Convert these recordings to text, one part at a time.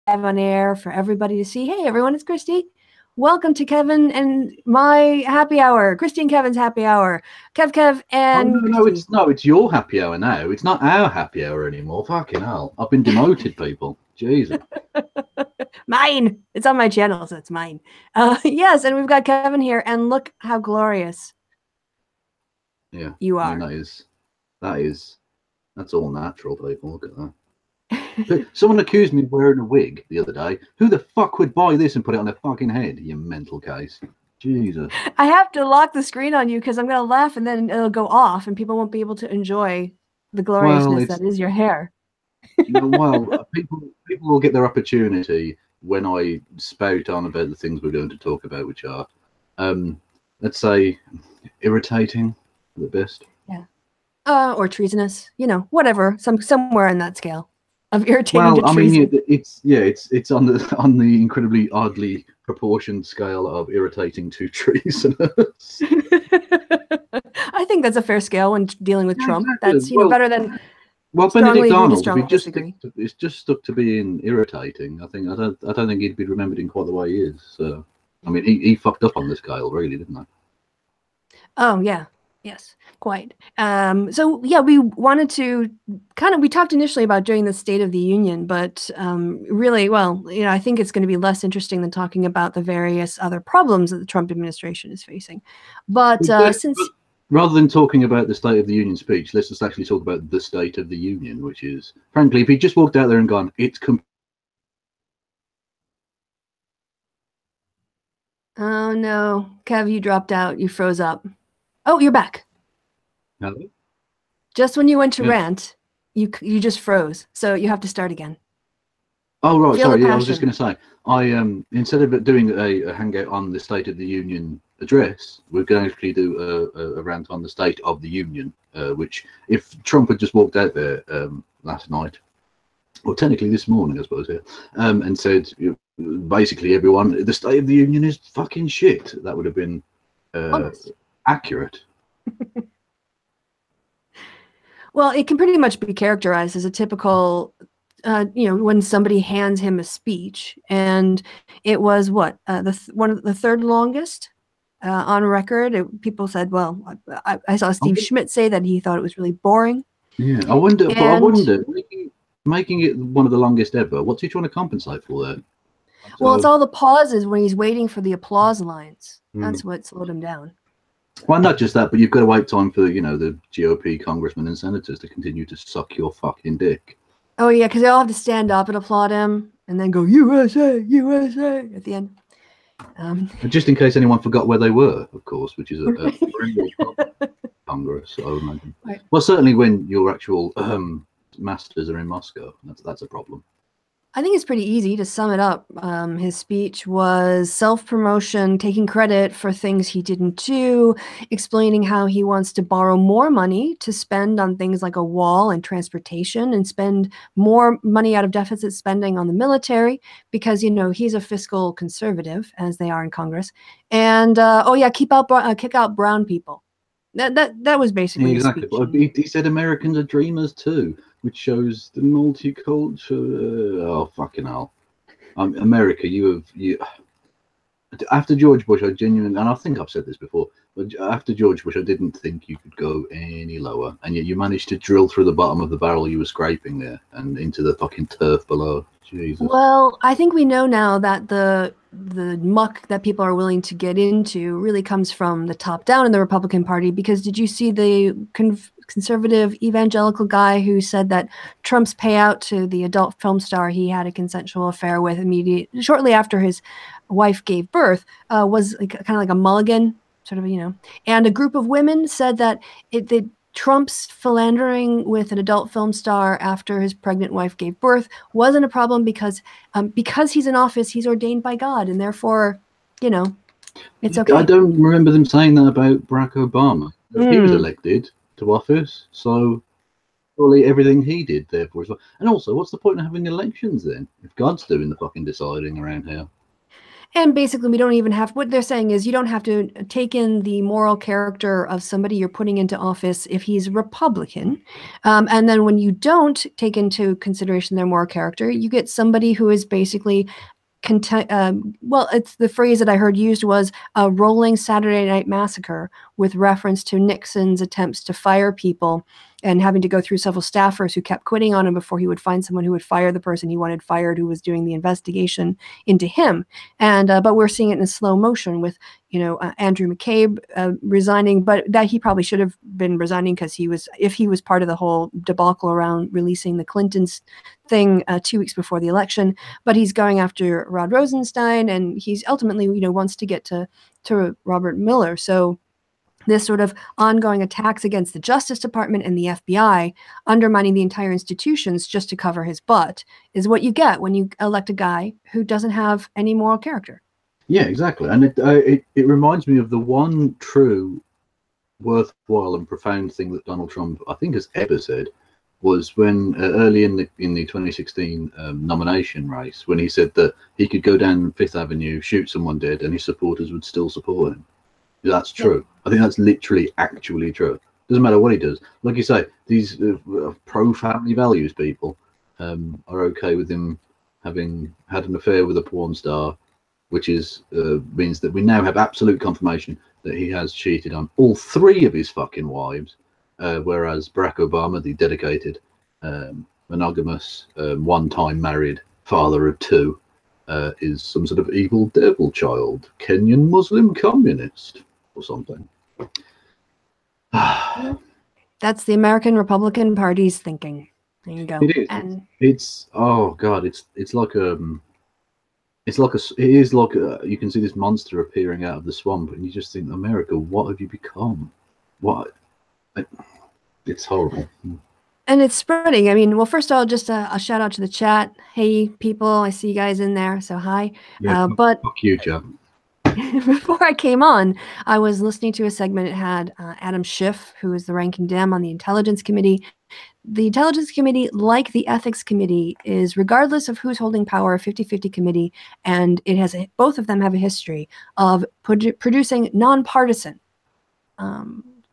on air for everybody to see. Hey, everyone, it's Kristi. Welcome to Kevin and my happy hour. Kristi and Kevin's happy hour. Kev, and it's your happy hour now. It's not our happy hour anymore. Fucking hell. I've been demoted, people. Jesus. Mine. It's on my channel, so it's mine. Yes, and we've got Kevin here, and look how glorious. Yeah. You are. I mean, that's all natural, people. Look at that. Someone accused me of wearing a wig the other day. Who the fuck would buy this and put it on their fucking head, you mental case? Jesus. I have to lock the screen on you because I'm going to laugh and then it'll go off and people won't be able to enjoy the gloriousness that is your hair. People will get their opportunity when I spout on about the things we're going to talk about, which are, let's say, irritating at the best. Yeah. Or treasonous, whatever, somewhere in that scale. Of irritating to treason. It's on the incredibly oddly proportioned scale of irritating to treasonous. I think that's a fair scale when dealing with Trump. That's better than. Well, Benedict Arnold, it's just stuck to being irritating. I don't think he'd be remembered in quite the way he is. So, I mean, he fucked up on the scale, really, didn't he? Oh yeah. Yes, quite. So yeah, we wanted to we talked initially about doing the State of the Union, but really, I think it's going to be less interesting than talking about the various other problems that the Trump administration is facing. But rather than talking about the State of the Union speech, let's just actually talk about the State of the Union, which is, frankly, if he just walked out there and gone, it's Oh no, Kev, you dropped out. You froze up. Oh, you're back. Hello? Just when you went to rant, you just froze. So you have to start again. Oh, right. Sorry. Yeah, I was just going to say, instead of doing a hangout on the State of the Union address, we're going to actually do a rant on the State of the Union, which if Trump had just walked out there last night, or technically this morning, I suppose, and said, basically, everyone, the State of the Union is fucking shit, that would have been accurate. Well, it can pretty much be characterized as a typical, when somebody hands him a speech, and it was one of the third longest on record. People said, well, I saw Steve Schmidt say that he thought it was really boring. Yeah, I wonder, making it one of the longest ever, what's he trying to compensate for there? Well, it's all the pauses when he's waiting for the applause lines. That's what slowed him down. Well, not just that, but you've got to wait time for, the GOP congressmen and senators to continue to suck your fucking dick. Oh, yeah, because they all have to stand up and applaud him and then go, USA, USA, at the end. Just in case anyone forgot where they were, of course, which is a Congress, I would imagine. Right. Well, certainly when your actual masters are in Moscow, that's a problem. I think it's pretty easy to sum it up. His speech was self-promotion, taking credit for things he didn't do, explaining how he wants to borrow more money to spend on things like a wall and transportation and spend more money out of deficit spending on the military because, he's a fiscal conservative, as they are in Congress. And, kick out brown people. That was basically exactly. Well, he said Americans are dreamers too, which shows the multicultural. Oh fucking hell! America, you after George Bush, I genuinely, and I think I've said this before, but after George Bush, I didn't think you could go any lower, and yet you managed to drill through the bottom of the barrel you were scraping there and into the fucking turf below. Jesus. Well, I think we know now that the muck that people are willing to get into really comes from the top down in the Republican Party, because did you see the conservative evangelical guy who said that Trump's payout to the adult film star he had a consensual affair with shortly after his wife gave birth was kind of like a mulligan, sort of, and a group of women said that Trump's philandering with an adult film star after his pregnant wife gave birth wasn't a problem because he's in office, he's ordained by God, and therefore, it's okay. I don't remember them saying that about Barack Obama. He was elected to office, so surely everything he did therefore as well. And also, what's the point of having elections then if God's doing the fucking deciding around here? And basically, we don't even have, what they're saying is you don't have to take in the moral character of somebody you're putting into office if he's Republican. And then when you don't take into consideration their moral character, you get somebody who is basically well, it's the phrase that I heard used was a rolling Saturday Night Massacre, with reference to Nixon's attempts to fire people and having to go through several staffers who kept quitting on him before he would find someone who would fire the person he wanted fired, who was doing the investigation into him. And but we're seeing it in slow motion with, Andrew McCabe resigning, but that he probably should have been resigning because if he was part of the whole debacle around releasing the Clintons thing 2 weeks before the election. But he's going after Rod Rosenstein, and he's ultimately, wants to get to Robert Mueller. So this sort of ongoing attacks against the Justice Department and the FBI, undermining the entire institutions just to cover his butt, is what you get when you elect a guy who doesn't have any moral character. Yeah, exactly. And it reminds me of the one true, worthwhile and profound thing that Donald Trump, I think, has ever said, was when early in the 2016 nomination race, when he said that he could go down Fifth Avenue, shoot someone dead, and his supporters would still support him. That's true. Yeah. I think that's literally actually true. Doesn't matter what he does. Like you say, these pro-family values people are okay with him having had an affair with a porn star, which is means that we now have absolute confirmation that he has cheated on all 3 of his fucking wives, whereas Barack Obama, the dedicated, monogamous, one-time married father of 2, is some sort of evil devil child, Kenyan Muslim communist or something. That's the American Republican Party's thinking. There you go. It is. And it's oh god, it is like you can see this monster appearing out of the swamp, and you just think, America, what have you become? What? It's horrible. And it's spreading. I mean, well, first of all, just a shout out to the chat. Hey, people, I see you guys in there, so hi. Yeah, but fuck you, Joe. Before I came on, I was listening to a segment. It had Adam Schiff, who is the ranking Dem on the Intelligence Committee. The Intelligence Committee, like the Ethics Committee, is, regardless of who's holding power, a 50-50 committee, and both of them have a history of producing nonpartisan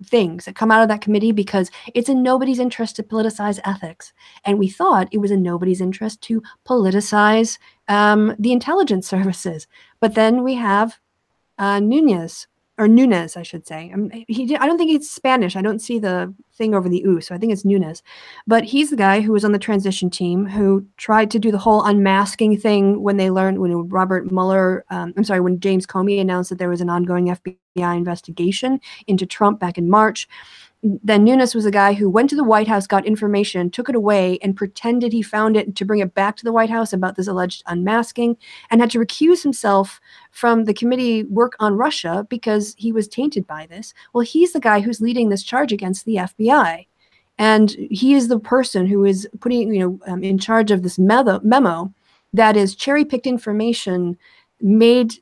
things that come out of that committee, because it's in nobody's interest to politicize ethics. And we thought it was in nobody's interest to politicize the intelligence services. But then we have Nunez, I should say. I don't think he's Spanish. I don't see the thing over the U, so I think it's Nunez. But he's the guy who was on the transition team who tried to do the whole unmasking thing when when James Comey announced that there was an ongoing FBI investigation into Trump back in March. Then Nunes was a guy who went to the White House, got information, took it away, and pretended he found it to bring it back to the White House about this alleged unmasking, and had to recuse himself from the committee work on Russia because he was tainted by this. Well, he's the guy who's leading this charge against the FBI. And he is the person who is putting, in charge of this memo that is cherry-picked information made,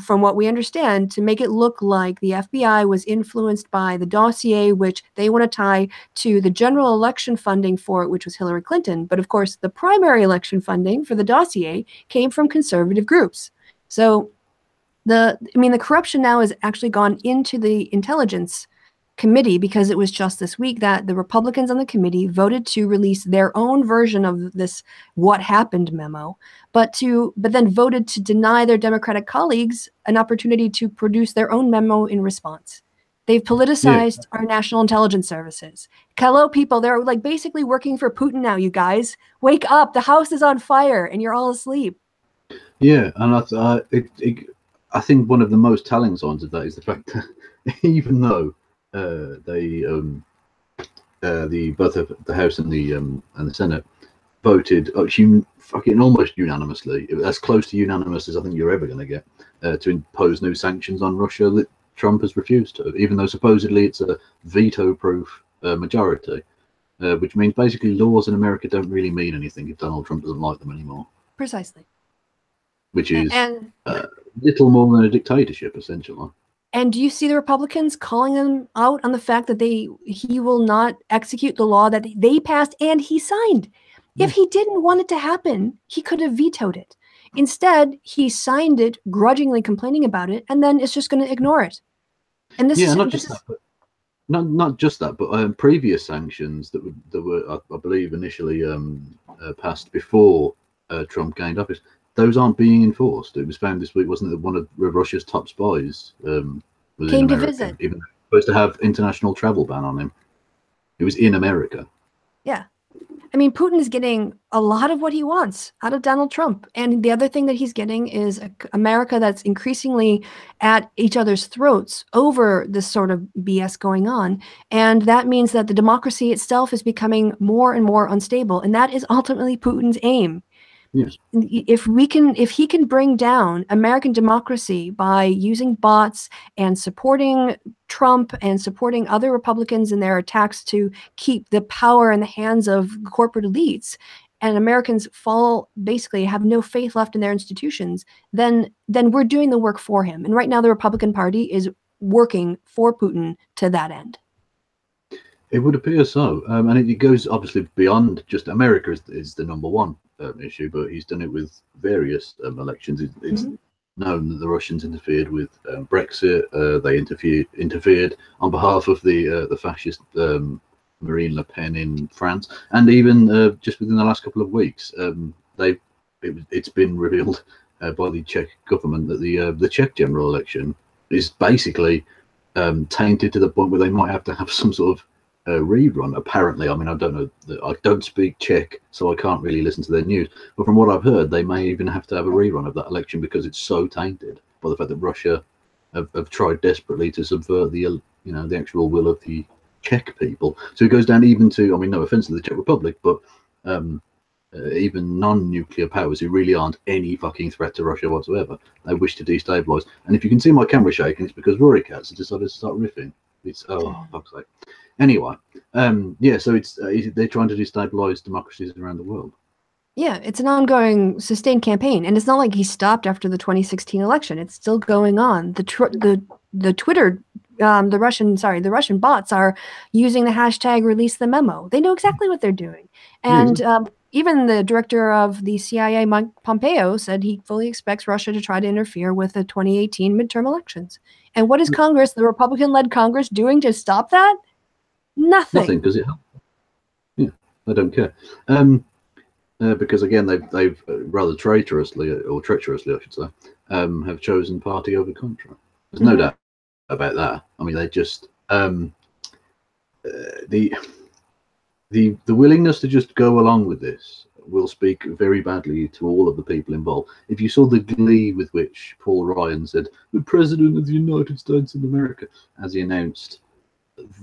from what we understand, to make it look like the FBI was influenced by the dossier, which they want to tie to the general election funding for it, which was Hillary Clinton. But of course, the primary election funding for the dossier came from conservative groups. So the corruption now has actually gone into the Intelligence Committee, because it was just this week that the Republicans on the committee voted to release their own version of this "what happened" memo, but then voted to deny their Democratic colleagues an opportunity to produce their own memo in response. They've politicized our national intelligence services. Hello, people. They're like basically working for Putin now, you guys. Wake up. The house is on fire and you're all asleep. Yeah, and I think one of the most telling signs of that is the fact that even though both the House and the Senate voted fucking almost unanimously, as close to unanimous as I think you're ever going to get, to impose new sanctions on Russia that Trump has refused to, even though supposedly it's a veto-proof majority, which means basically laws in America don't really mean anything if Donald Trump doesn't like them anymore. Precisely. Which is little more than a dictatorship, essentially. And do you see the Republicans calling him out on the fact that he will not execute the law that they passed and he signed? If he didn't want it to happen, he could have vetoed it. Instead, he signed it, grudgingly complaining about it, and then it's just going to ignore it. And this not just that, but previous sanctions that were I believe, initially passed before Trump gained office, those aren't being enforced. It was found this week, wasn't it, that one of Russia's top spies was came in to America, visit. even though he was supposed to have international travel ban on him. It was in America. Yeah. I mean, Putin is getting a lot of what he wants out of Donald Trump. And the other thing that he's getting is America that's increasingly at each other's throats over this sort of BS going on. And that means that the democracy itself is becoming more and more unstable. And that is ultimately Putin's aim. Yes. If he can bring down American democracy by using bots and supporting Trump and supporting other Republicans in their attacks to keep the power in the hands of corporate elites, and Americans basically have no faith left in their institutions, then we're doing the work for him. And right now the Republican Party is working for Putin to that end. It would appear so. And it goes obviously beyond just America is the number one issue, but he's done it with various elections. It's known that the Russians interfered with Brexit. They interfered on behalf of the fascist Marine Le Pen in France, and even just within the last couple of weeks, it's been revealed by the Czech government that the Czech general election is basically tainted to the point where they might have to have some sort of rerun. Apparently, I mean, I don't know. I don't speak Czech, so I can't really listen to their news. But from what I've heard, they may even have to have a rerun of that election because it's so tainted by the fact that Russia have tried desperately to subvert the actual will of the Czech people. So it goes down even to, I mean, no offense to the Czech Republic, but even non-nuclear powers who really aren't any fucking threat to Russia whatsoever, they wish to destabilize. And if you can see my camera shaking, it's because Rory Cats has decided to start riffing. It's fuck's sake. Anyway, so they're trying to destabilize democracies around the world. Yeah, it's an ongoing, sustained campaign, and it's not like he stopped after the 2016 election. It's still going on. The Twitter, the Russian bots are using the hashtag release the memo. They know exactly what they're doing. And even the director of the CIA, Mike Pompeo, said he fully expects Russia to try to interfere with the 2018 midterm elections. And what is Congress, the Republican-led Congress, doing to stop that? Nothing. Nothing, because it helps. Yeah, they don't care. Because again, they've rather treacherously, I should say, have chosen party over country. There's no doubt about that. I mean, they just the willingness to just go along with this will speak very badly to all of the people involved. If you saw the glee with which Paul Ryan said, "The President of the United States of America," as he announced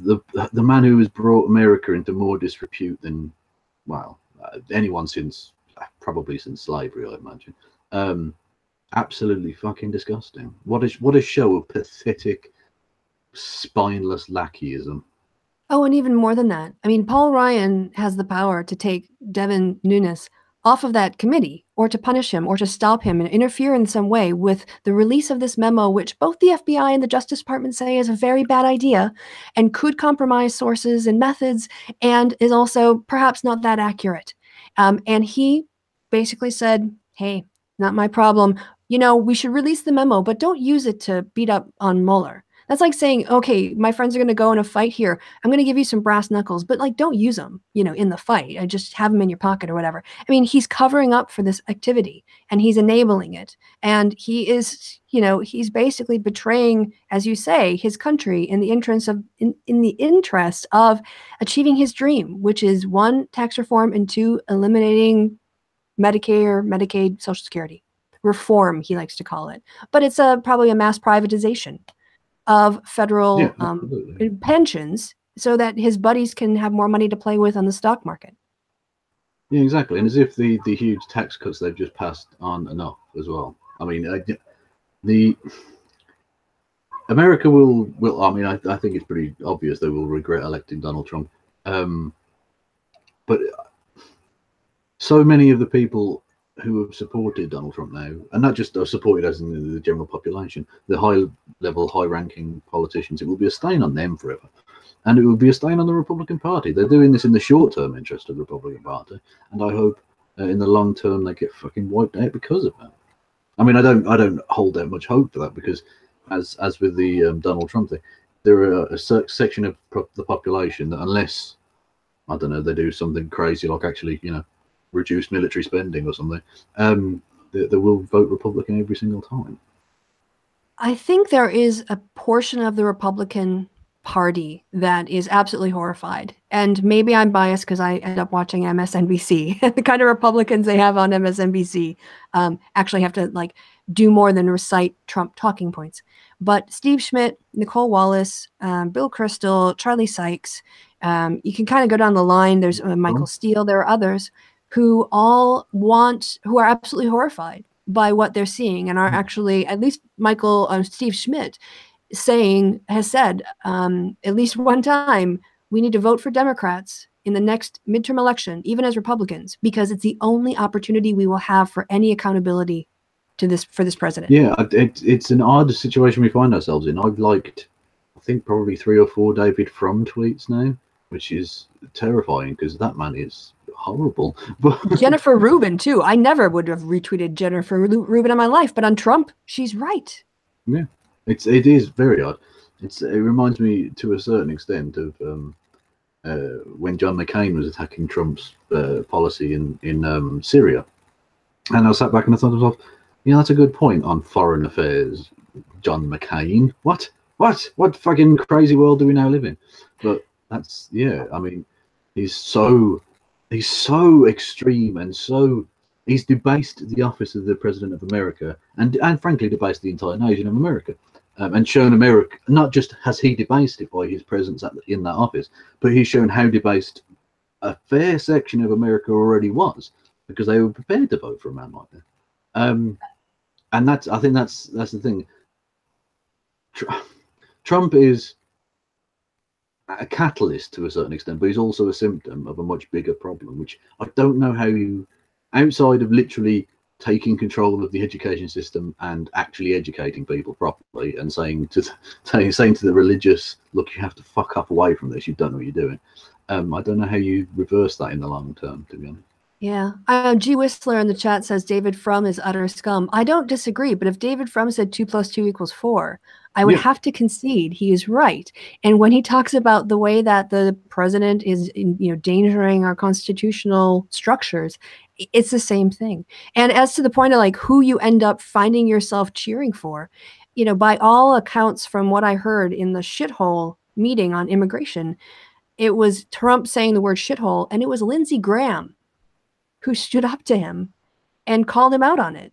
the man who has brought America into more disrepute than, well, anyone probably since slavery, I imagine. Absolutely fucking disgusting. What a show of pathetic, spineless lackeyism. Oh, and even more than that. I mean, Paul Ryan has the power to take Devin Nunes off of that committee, or to punish him, or to stop him and interfere in some way with the release of this memo, which both the FBI and the Justice Department say is a very bad idea and could compromise sources and methods, and is also perhaps not that accurate. And he basically said, hey, not my problem. We should release the memo, but don't use it to beat up on Mueller. That's like saying, okay, my friends are going to go in a fight here. I'm going to give you some brass knuckles, but don't use them, in the fight. I just have them in your pocket or whatever. I mean, he's covering up for this activity and he's enabling it. And he is, he's basically betraying, as you say, his country in the interest of achieving his dream, which is 1, tax reform, and 2, eliminating Medicare, Medicaid, Social Security. Reform, he likes to call it. But it's probably a mass privatization of federal pensions so that his buddies can have more money to play with on the stock market. Yeah, exactly. And as if the huge tax cuts they've just passed aren't enough as well. I mean, America will I mean, I think it's pretty obvious they will regret electing Donald Trump. But so many of the people who have supported Donald Trump now, and not just supported as in the general population, the high-level, high-ranking politicians, it will be a stain on them forever. and it would be a stain on the Republican Party. They're doing this in the short-term interest of the Republican Party, and I hope in the long term they get fucking wiped out because of that. I mean, I don't hold out much hope for that, because as with the Donald Trump thing, there are a section of the population that, unless, I don't know, they do something crazy like actually, reduce military spending or something, they will vote Republican every single time. I think there is a portion of the Republican Party that is absolutely horrified. And maybe I'm biased because I end up watching MSNBC. The kind of Republicans they have on MSNBC actually have to do more than recite Trump talking points. But Steve Schmidt, Nicole Wallace, Bill Kristol, Charlie Sykes, you can kind of go down the line. There's Michael Steele. There are others who are absolutely horrified by what they're seeing, and are actually, at least Steve Schmidt has said at least one time, we need to vote for Democrats in the next midterm election, even as Republicans, because it's the only opportunity we will have for any accountability for this president. Yeah, it's an odd situation we find ourselves in. I've liked, I think, probably 3 or 4 David Frum tweets now, which is terrifying because that man is horrible. Jennifer Rubin too. I never would have retweeted Jennifer Rubin in my life, but on Trump, she's right. Yeah, it is very odd. It reminds me to a certain extent of when John McCain was attacking Trump's policy in Syria, and I sat back and I thought to myself, that's a good point on foreign affairs, John McCain. What fucking crazy world do we now live in? But that's, I mean, he's so extreme, and he's debased the office of the President of America, and frankly debased the entire nation of America, and shown America, not just has he debased it by his presence in that office, but he's shown how debased a fair section of America already was, because they were prepared to vote for a man like that. And I think that's the thing. Trump is a catalyst to a certain extent, but he's also a symptom of a much bigger problem, which I don't know how you, outside of literally taking control of the education system and actually educating people properly, and saying to the religious, look, you have to fuck up away from this, you don't know what you're doing. I don't know how you reverse that in the long term, to be honest. Yeah. G. Whistler in the chat says David Frum is utter scum. I don't disagree, but if David Frum said 2 + 2 = 4, I would have to concede he is right. And when he talks about the way that the president is, endangering our constitutional structures, it's the same thing. And as to the point of who you end up finding yourself cheering for, by all accounts from what I heard in the shithole meeting on immigration, it was Trump saying the word shithole, and it was Lindsey Graham who stood up to him and called him out on it.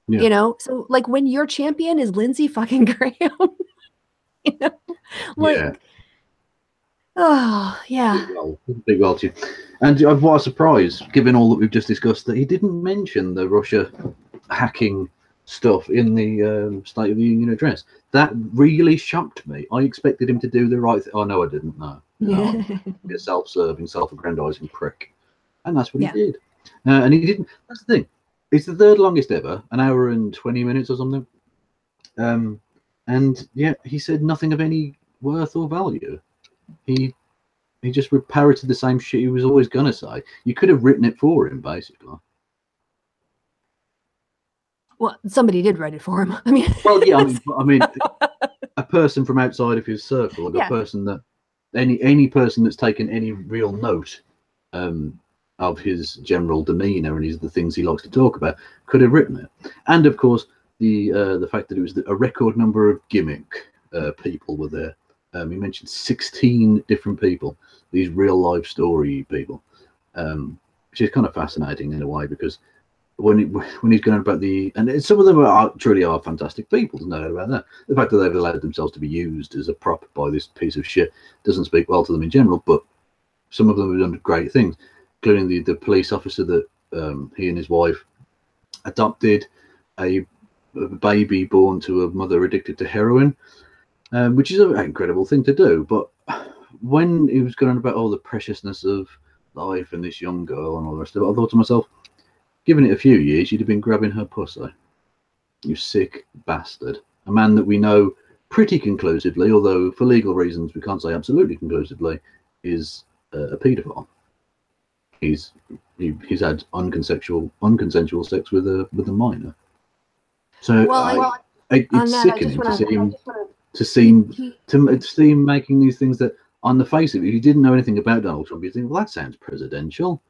Yeah. So when your champion is Lindsey fucking Graham, oh yeah. Big well to you. And what a surprise, given all that we've just discussed, that he didn't mention the Russia hacking stuff in the State of the Union address. That really shocked me. I expected him to do the right thing. Oh no, I didn't know. Be a self-serving, self-aggrandizing prick. And that's what he did. And he didn't. That's the thing. It's the 3rd longest ever, 1 hour and 20 minutes or something. And yet he said nothing of any worth or value. He just parroted the same shit he was always gonna say. You could have written it for him, basically. Well, somebody did write it for him. I mean, well, yeah. I mean, a person from outside of his circle, a person that any person that's taken any real note of his general demeanor and the things he likes to talk about, could have written it. And of course, the fact that it was a record number of gimmick people were there. He mentioned 16 different people, these real life story people, which is kind of fascinating in a way, because when he's going about and some of them truly are fantastic people, there's no doubt about that. The fact that they've allowed themselves to be used as a prop by this piece of shit doesn't speak well to them in general, but some of them have done great things, including the police officer that he and his wife adopted a baby born to a mother addicted to heroin, which is an incredible thing to do. But when he was going about the preciousness of life and this young girl and all the rest of it, I thought to myself, given it a few years, you'd have been grabbing her pussy. You sick bastard. A man that we know pretty conclusively, although for legal reasons we can't say absolutely conclusively, is a paedophile. He's had unconsensual sex with a minor. So it's sickening to see him making these things that, on the face of it, if you didn't know anything about Donald Trump, you think, well, that sounds presidential.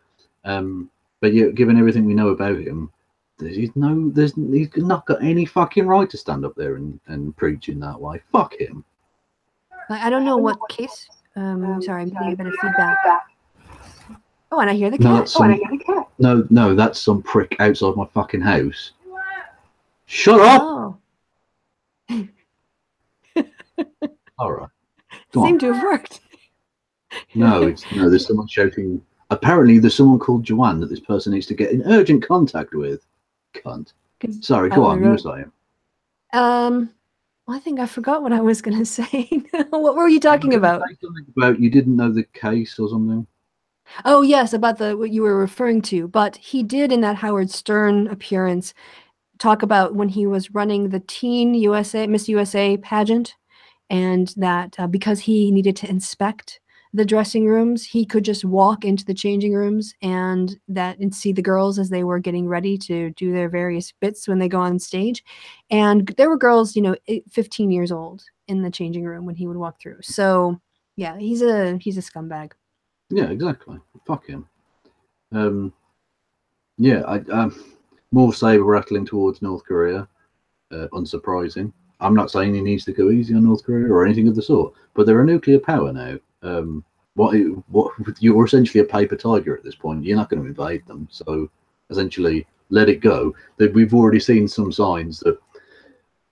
But yet, given everything we know about him, he's not got any fucking right to stand up there and preach in that way. Fuck him. I don't know what case. Sorry, I'm getting a bit of feedback. Oh, and I hear the cat. No, that's some prick outside my fucking house. Shut up! Oh. All right. Seemed to have worked. No, there's someone shouting. Apparently, there's someone called Joanne that this person needs to get in urgent contact with. Cunt. Sorry, go on. You were saying. I think I forgot what I was going to say. What were you talking about? About you didn't know the case or something. Oh yes, about what you were referring to. But he did, in that Howard Stern appearance, talk about when he was running the Teen USA, Miss USA pageant, and that because he needed to inspect the dressing rooms, he could just walk into the changing rooms and see the girls as they were getting ready to do their various bits when they go on stage. And there were girls, 15 years old in the changing room when he would walk through. So yeah, he's a scumbag. Yeah, exactly. Fuck him. Yeah, more saber rattling towards North Korea. Unsurprising. I'm not saying he needs to go easy on North Korea or anything of the sort, but they're a nuclear power now. What you're essentially a paper tiger at this point. You're not going to invade them, so essentially let it go. We've already seen some signs that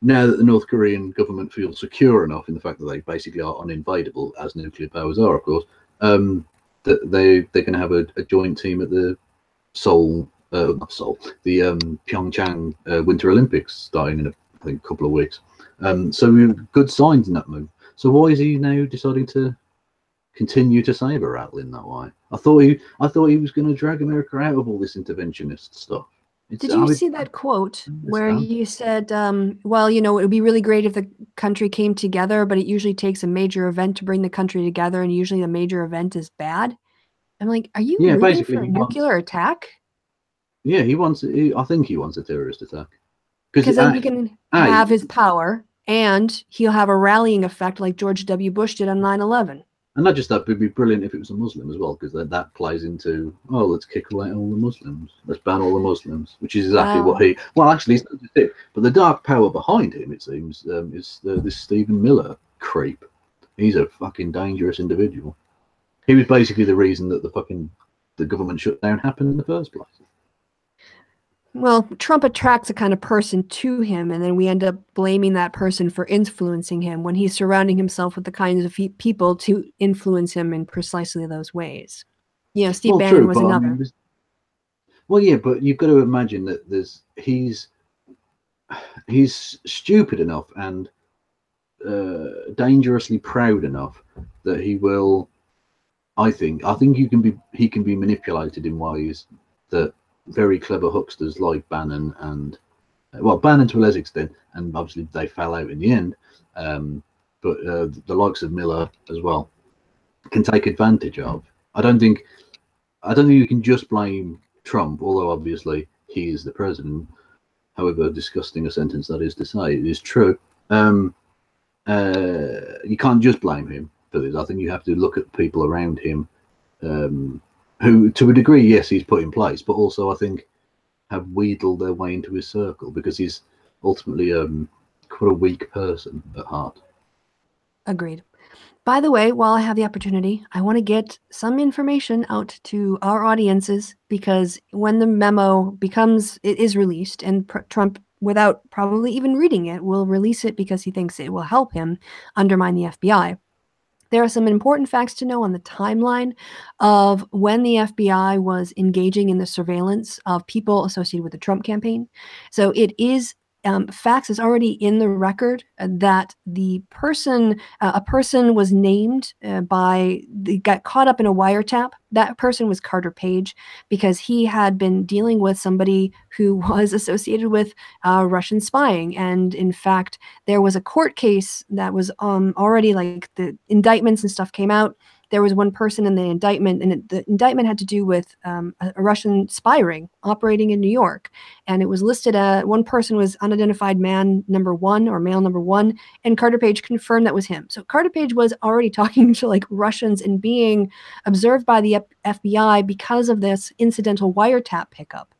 now that the North Korean government feels secure enough in the fact that they basically are uninvadable, as nuclear powers are, of course, that they're going to have a joint team at the Pyeongchang Winter Olympics starting in I think a couple of weeks. So we have good signs in that move. So why is he now deciding to continue to saber rattle in that way? I thought he was going to drag America out of all this interventionist stuff. Did you see that quote where he said, well, it would be really great if the country came together, but it usually takes a major event to bring the country together, and usually the major event is bad? I'm like, are you rooting for a nuclear attack? Yeah, I think he wants a terrorist attack. Because then he can have his power, and he'll have a rallying effect like George W. Bush did on 9/11. And not just that, but it'd be brilliant if it was a Muslim as well, because that plays into, let's kick away all the Muslims. Let's ban all the Muslims, which is exactly what he... Well, actually, it's not just it, but the dark power behind him, it seems, is this Stephen Miller creep. He's a fucking dangerous individual. He was basically the reason that the government shutdown happened in the first place. Well, Trump attracts a kind of person to him, and then we end up blaming that person for influencing him when he's surrounding himself with the kinds of people to influence him in precisely those ways. Steve Bannon was another. Well, yeah, but you've got to imagine that he's stupid enough and dangerously proud enough that he will. I think he can be manipulated in ways that very clever hucksters like Bannon and Bannon to a less extent, and obviously they fell out in the end, but the likes of Miller as well can take advantage of. I don't think you can just blame Trump, although obviously he is the president, however disgusting a sentence that is to say. It is true. You can't just blame him for this. I think you have to look at people around him who, to a degree, yes, he's put in place, but also I think have wheedled their way into his circle, because he's ultimately quite a weak person at heart. Agreed. By the way, while I have the opportunity, I want to get some information out to our audiences, because when the memo is released, and Trump, without probably even reading it, will release it because he thinks it will help him undermine the FBI. There are some important facts to know on the timeline of when the FBI was engaging in the surveillance of people associated with the Trump campaign. So it is facts is already in the record that the person, a person was named got caught up in a wiretap. That person was Carter Page, because he had been dealing with somebody who was associated with Russian spying. And in fact, there was a court case that was already, like, the indictments and stuff came out. There was one person in the indictment, and the indictment had to do with a Russian spy ring operating in New York. And it was listed one person was unidentified man number 1 or male number 1, and Carter Page confirmed that was him. So Carter Page was already talking to, like, Russians and being observed by the FBI because of this incidental wiretap pickup.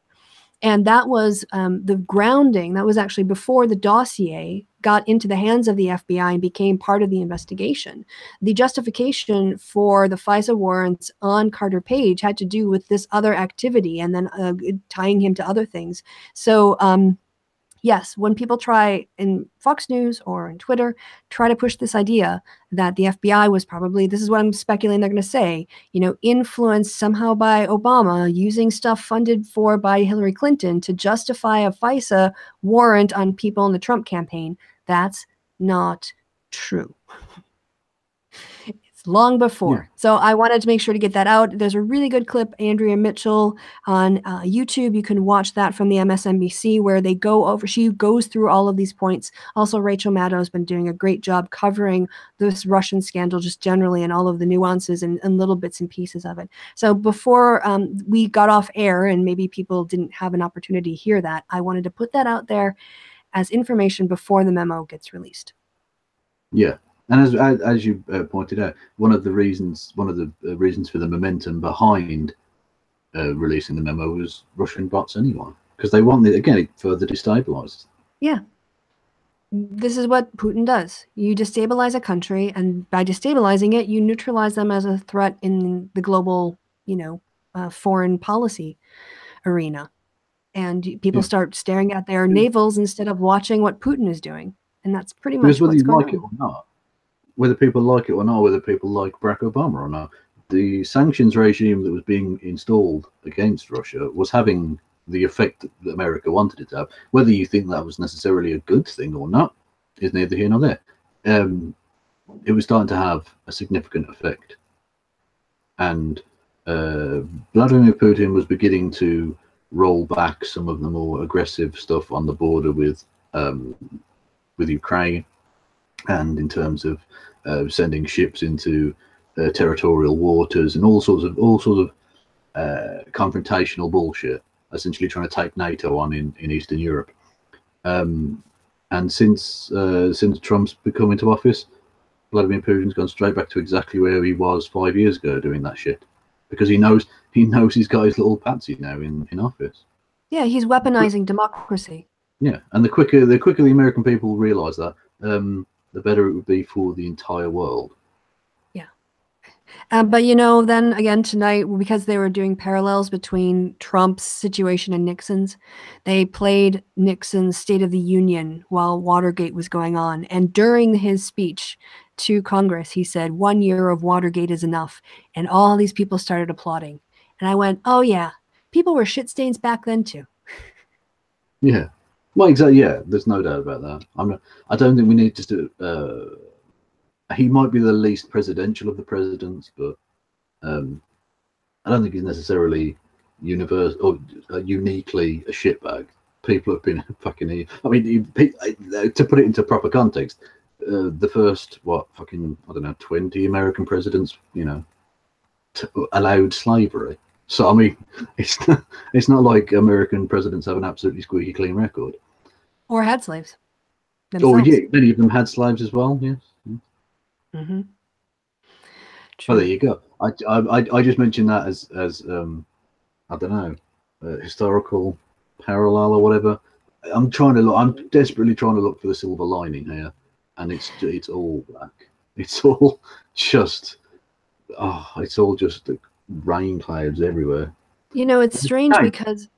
And that was the grounding. That was actually before the dossier got into the hands of the FBI and became part of the investigation. The justification for the FISA warrants on Carter Page had to do with this other activity, and then tying him to other things. So yes, when people try in Fox News or in Twitter, try to push this idea that the FBI was probably, this is what I'm speculating they're going to say, influenced somehow by Obama, using stuff funded by Hillary Clinton to justify a FISA warrant on people in the Trump campaign, that's not true. Long before. Yeah. So I wanted to make sure to get that out. There's a really good clip, Andrea Mitchell, on YouTube. You can watch that from the MSNBC, where she goes through all of these points. Also, Rachel Maddow has been doing a great job covering this Russian scandal just generally, and all of the nuances and little bits and pieces of it. So before we got off air, and maybe people didn't have an opportunity to hear that, I wanted to put that out there as information before the memo gets released. Yeah. And as you pointed out, one of the reasons for the momentum behind releasing the memo was Russian bots anyway, because they wanted, again, it further destabilized. Yeah. This is what Putin does. You destabilize a country, and by destabilizing it, you neutralize them as a threat in the global, foreign policy arena. And people start staring at their navels instead of watching what Putin is doing. And that's pretty much what's going on. It or not, whether people like it or not, whether people like Barack Obama or not, the sanctions regime that was being installed against Russia was having the effect that America wanted it to have. Whether you think that was necessarily a good thing or not is neither here nor there. It was starting to have a significant effect. And Vladimir Putin was beginning to roll back some of the more aggressive stuff on the border with Ukraine, and in terms of sending ships into territorial waters and all sorts of confrontational bullshit, essentially trying to take NATO on in Eastern Europe. And since Trump's come into office, Vladimir Putin's gone straight back to exactly where he was 5 years ago doing that shit, because he knows he's got his little patsy now in office. Yeah, he's weaponizing democracy. Yeah, and the quicker the American people realize that, the better it would be for the entire world. Yeah. But, then again tonight, because they were doing parallels between Trump's situation and Nixon's, they played Nixon's State of the Union while Watergate was going on. And during his speech to Congress, he said, 1 year of Watergate is enough. And all these people started applauding. And I went, oh, yeah, people were shit stains back then, too. Yeah. Well, exactly. Yeah, there's no doubt about that. I don't think we need to. He might be the least presidential of the presidents, but I don't think he's necessarily universal or uniquely a shitbag. People have been fucking. I mean, to put it into proper context, the first 20 American presidents, allowed slavery. So I mean, it's not like American presidents have an absolutely squeaky clean record. Or had slaves themselves. Or yeah, many of them had slaves as well. Yes. Mm-hmm. Oh, there you go. I just mentioned that as I don't know, historical parallel or whatever. I'm desperately trying to look for the silver lining here, and it's all black. It's all just rain clouds everywhere. It's strange because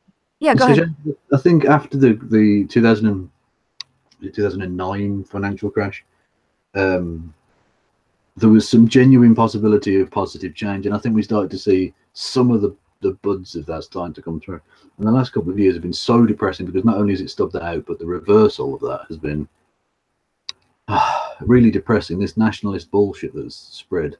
go ahead. I think after the 2009 financial crash, there was some genuine possibility of positive change, and I think we started to see some of the the buds of that starting to come through. And the last couple of years have been so depressing because not only has it stubbed that out, but the reversal of that has been really depressing. This nationalist bullshit that's spread.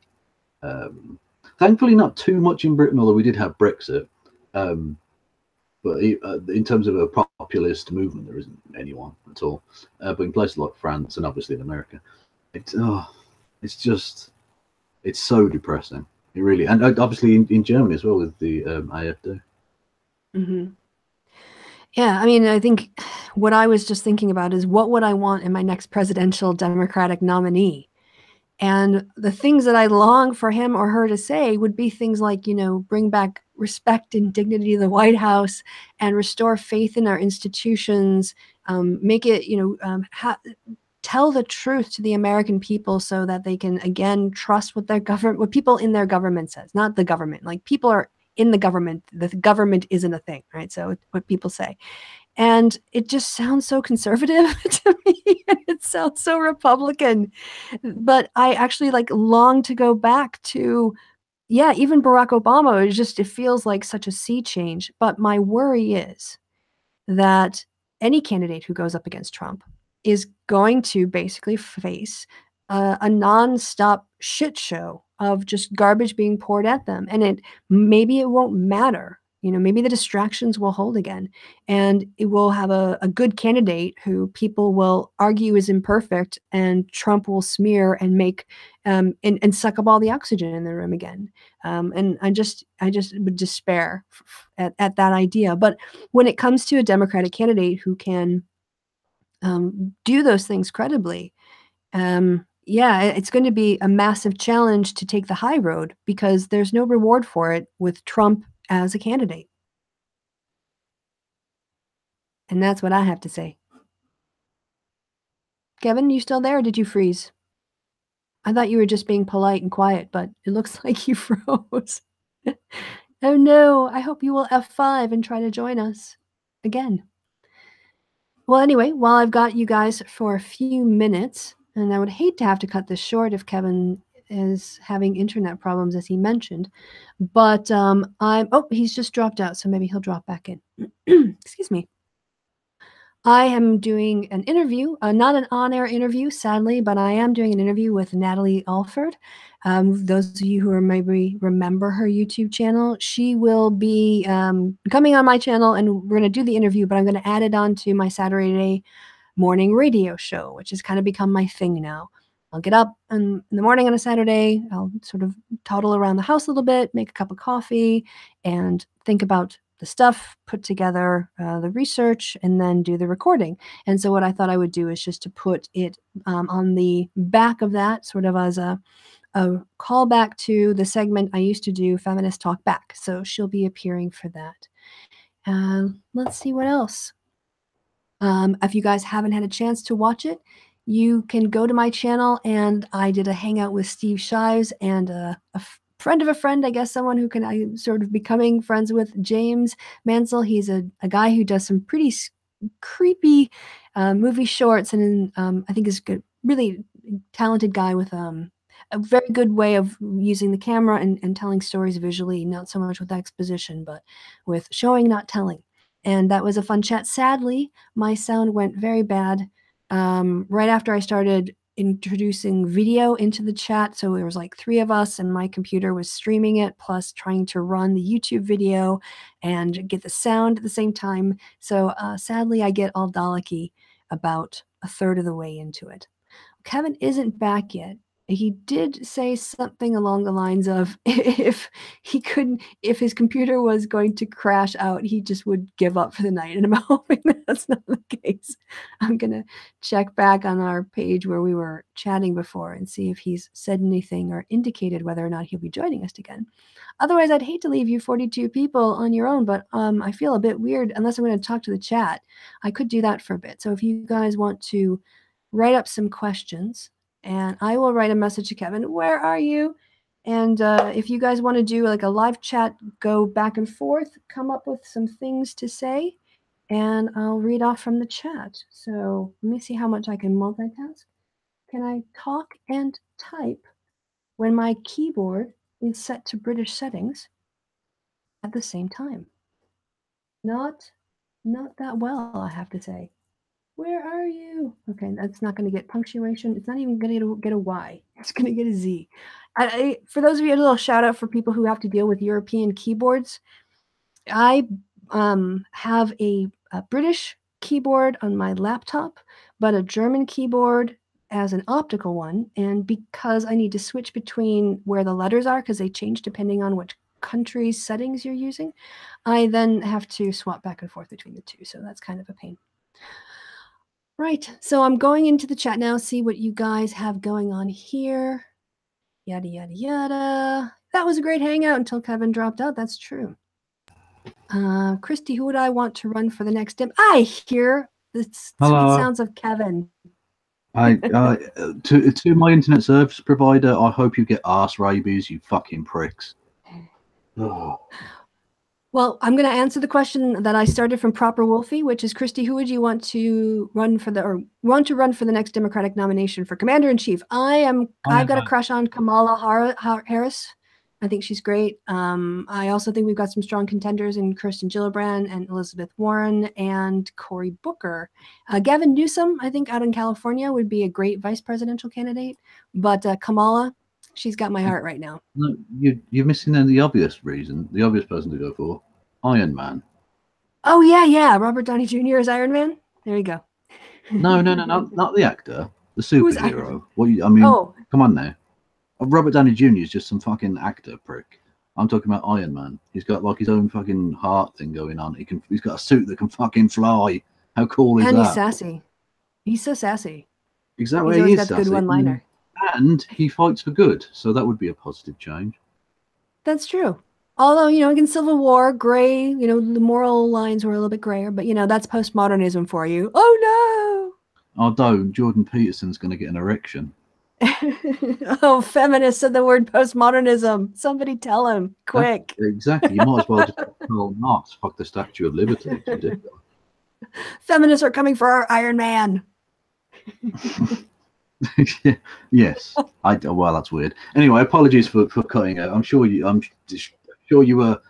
Thankfully, not too much in Britain, although we did have Brexit. But in terms of a populist movement, there isn't anyone at all. But in places like France and obviously in America, it's so depressing. It really, and obviously in Germany as well with the AfD. Mm-hmm. Yeah, I mean, I think what I was just thinking about is what would I want in my next presidential Democratic nominee? And the things that I long for him or her to say would be things like, you know, bring back respect and dignity to the White House and restore faith in our institutions, make it, you know, tell the truth to the American people so that they can, again, trust what what people in their government says, not the government. Like, people are in the government isn't a thing, right? So what people say. And it just sounds so conservative to me, and it sounds so Republican. But I actually long to go back to, yeah, even Barack Obama. It feels like such a sea change. But my worry is that any candidate who goes up against Trump is going to basically face a nonstop shit show of just garbage being poured at them. And maybe it won't matter. You know, maybe the distractions will hold again, and it will have a good candidate who people will argue is imperfect, and Trump will smear and make and suck up all the oxygen in the room again. And I just would despair at that idea. But when it comes to a Democratic candidate who can do those things credibly, yeah, it's going to be a massive challenge to take the high road because there's no reward for it with Trump as a candidate. And that's what I have to say. Kevin, you still there or did you freeze? I thought you were just being polite and quiet, but it looks like you froze. Oh no, I hope you will F5 and try to join us again. Well, anyway, while I've got you guys for a few minutes, and I would hate to have to cut this short if Kevin is having internet problems, as he mentioned, but he's just dropped out, so maybe he'll drop back in. Excuse me. I am doing an interview, not an on-air interview, sadly, but I am doing an interview with Natalie Alford. Those of you who maybe remember her YouTube channel, she will be coming on my channel, and we're going to do the interview, but I'm going to add it on to my Saturday morning radio show, which has kind of become my thing now. I'll get up in the morning on a Saturday, I'll sort of toddle around the house a little bit, make a cup of coffee, and think about the stuff, put together the research, and then do the recording. And so what I thought I would do is just to put it on the back of that, sort of as a callback to the segment I used to do, Feminist Talk Back. So she'll be appearing for that. Let's see what else. If you guys haven't had a chance to watch it, you can go to my channel, and I did a hangout with Steve Shives and a friend of a friend, I guess, someone who I'm sort of becoming friends with, James Mansell. He's a guy who does some pretty creepy movie shorts, and I think is a really talented guy with a very good way of using the camera and telling stories visually, not so much with exposition, but with showing, not telling. And that was a fun chat. Sadly, my sound went very bad right after I started introducing video into the chat. So there was like 3 of us, and my computer was streaming it, plus trying to run the YouTube video and get the sound at the same time. So sadly, I get all Dalek-y about a third of the way into it. Kevin isn't back yet. He did say something along the lines of if his computer was going to crash out, he just would give up for the night. And I'm hoping that's not the case. I'm going to check back on our page where we were chatting before and see if he's said anything or indicated whether or not he'll be joining us again. Otherwise, I'd hate to leave you 42 people on your own, but I feel a bit weird unless I'm going to talk to the chat. I could do that for a bit. So if you guys want to write up some questions, and I will write a message to Kevin. Where are you? And if you guys want to do like a live chat, go back and forth, come up with some things to say, and I'll read off from the chat. So let me see how much I can multitask. Can I talk and type when my keyboard is set to British settings? at the same time. Not that well, I have to say. Where are you? Okay, that's not going to get punctuation. It's not even going to get a Y. It's going to get a Z. For those of you, a little shout out for people who have to deal with European keyboards. I have a British keyboard on my laptop, but a German keyboard as an optical one. And because I need to switch between where the letters are, because they change depending on which country's settings you're using, I then have to swap back and forth between the two. So that's kind of a pain. Right, so I'm going into the chat now, see what you guys have going on here. Yada, yada, yada. That was a great hangout until Kevin dropped out. That's true. Kristi, who would I want to run for the next dim? I hear the sweet sounds of Kevin. To my internet service provider, I hope you get arse rabies, you fucking pricks. Oh. Well, I'm going to answer the question that I started from Proper Wolfie, which is, Kristi, who would you want to run for the next Democratic nomination for Commander-in-Chief? I've got a crush on Kamala Harris. I think she's great. I also think we've got some strong contenders in Kirsten Gillibrand and Elizabeth Warren and Cory Booker. Gavin Newsom, I think out in California, would be a great vice presidential candidate. But Kamala, she's got my heart right now. No, you're missing the obvious reason, the obvious person to go for. Iron Man. Oh, yeah. Robert Downey Jr. is Iron Man? There you go. No, not the actor. The superhero. Come on now. Robert Downey Jr. is just some fucking actor prick. I'm talking about Iron Man. He's got like his own fucking heart thing going on. He's got a suit that can fucking fly. How cool is that? And he's sassy. He's so sassy. Exactly. He's got the good one-liner. And he fights for good, so that would be a positive change. That's true. Although, in Civil War, gray, the moral lines were a little bit grayer, but, that's postmodernism for you. Oh, no! Although Jordan Peterson's going to get an erection. Oh, feminists said the word postmodernism. Somebody tell him, quick. Exactly. You might as well just call Knox, fuck the Statue of Liberty. It's ridiculous. Feminists are coming for our Iron Man. Yes. Well, that's weird. Anyway, apologies for cutting out. I'm sure you were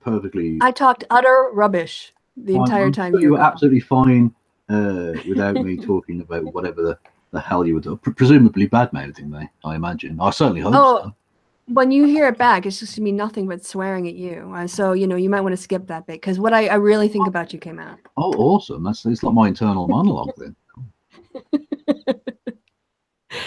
perfectly. I talked utter rubbish the entire time. You were absolutely fine without me talking about whatever the hell you were doing. Presumably bad mouthing me, I imagine. I certainly hope so. When you hear it back, it's just gonna be nothing but swearing at you. So you might want to skip that bit because what I really think about you came out. Oh, awesome! It's like my internal monologue then.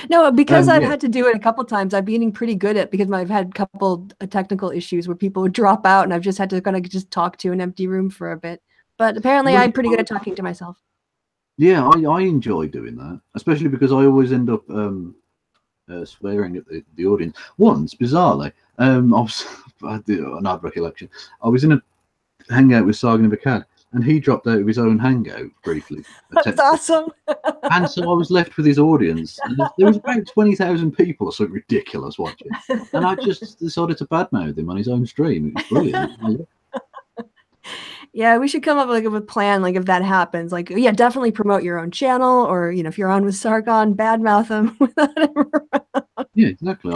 No, because I've had to do it a couple times. I'm getting pretty good at because I've had a couple technical issues where people would drop out, and I've just had to kind of just talk to an empty room for a bit. But apparently, I'm pretty good at talking to myself. Yeah, I enjoy doing that, especially because I always end up swearing at the audience. Once, bizarrely, I had an odd recollection. I was in a hangout with Sargon Bakad, and he dropped out of his own hangout briefly. That's awesome. And so I was left with his audience. And there was about 20,000 people or something ridiculous watching. And I just decided to badmouth him on his own stream. It was brilliant. Yeah, we should come up with a plan, like if that happens. Like, yeah, definitely promote your own channel, or if you're on with Sargon, badmouth him without him around. Yeah, exactly.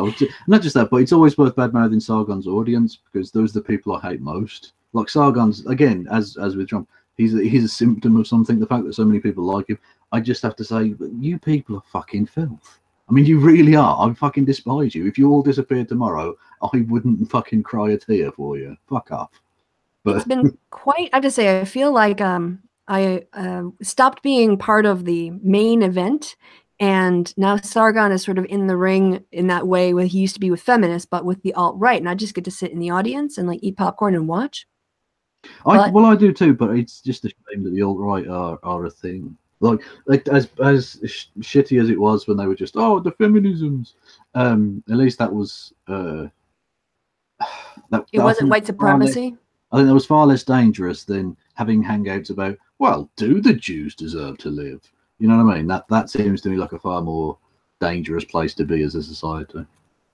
Not just that, but it's always worth badmouthing Sargon's audience because those are the people I hate most. Like Sargon's, again, as with Trump, he's a symptom of something. The fact that so many people like him, I just have to say, you people are fucking filth. I mean, you really are. I fucking despise you. If you all disappeared tomorrow, I wouldn't fucking cry a tear for you. Fuck off. But it's been quite. I have to say, I feel like I stopped being part of the main event, and now Sargon is sort of in the ring in that way where he used to be with feminists, but with the alt-right, and I just get to sit in the audience and like eat popcorn and watch. I do too, but it's just a shame that the alt-right are a thing. Like as shitty as it was when they were just the feminisms. At least that was it wasn't white supremacy. I think that was far less dangerous than having hangouts about, well, do the Jews deserve to live? You know what I mean? That seems to me like a far more dangerous place to be as a society.